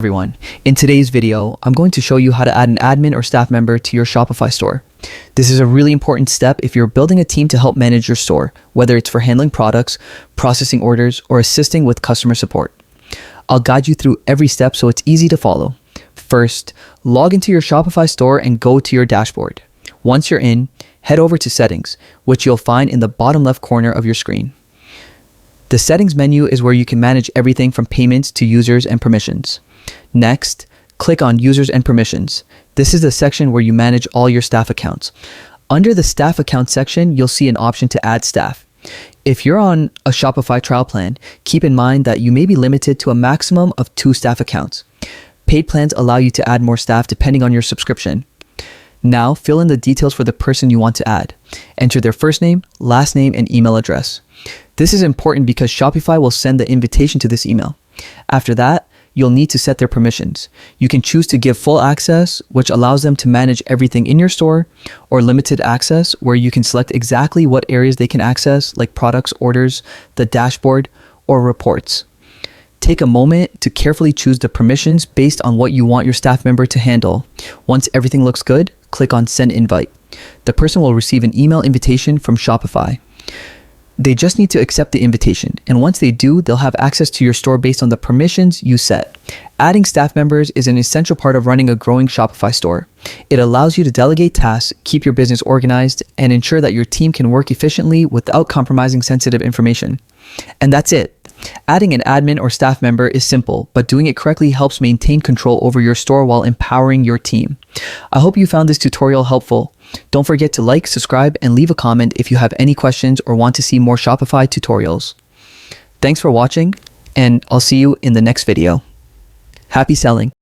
everyone. In today's video, I'm going to show you how to add an admin or staff member to your Shopify store. This is a really important step if you're building a team to help manage your store, whether it's for handling products, processing orders, or assisting with customer support. I'll guide you through every step so it's easy to follow. First, log into your Shopify store and go to your dashboard. Once you're in, head over to Settings, which you'll find in the bottom left corner of your screen. The Settings menu is where you can manage everything from payments to users and permissions. Next, click on Users and Permissions. This is the section where you manage all your staff accounts. Under the Staff Account section, you'll see an option to add staff. If you're on a Shopify trial plan, keep in mind that you may be limited to a maximum of 2 staff accounts. Paid plans allow you to add more staff depending on your subscription. Now, fill in the details for the person you want to add. Enter their first name, last name, and email address. This is important because Shopify will send the invitation to this email. After that, you'll need to set their permissions. You can choose to give full access, which allows them to manage everything in your store, or limited access, where you can select exactly what areas they can access, like products, orders, the dashboard, or reports. Take a moment to carefully choose the permissions based on what you want your staff member to handle. Once everything looks good, click on Send Invite. The person will receive an email invitation from Shopify. They just need to accept the invitation, and once they do, they'll have access to your store based on the permissions you set. Adding staff members is an essential part of running a growing Shopify store. It allows you to delegate tasks, keep your business organized, and ensure that your team can work efficiently without compromising sensitive information. And that's it. Adding an admin or staff member is simple, but doing it correctly helps maintain control over your store while empowering your team. I hope you found this tutorial helpful. Don't forget to like, subscribe, and leave a comment if you have any questions or want to see more Shopify tutorials. Thanks for watching, and I'll see you in the next video. Happy selling!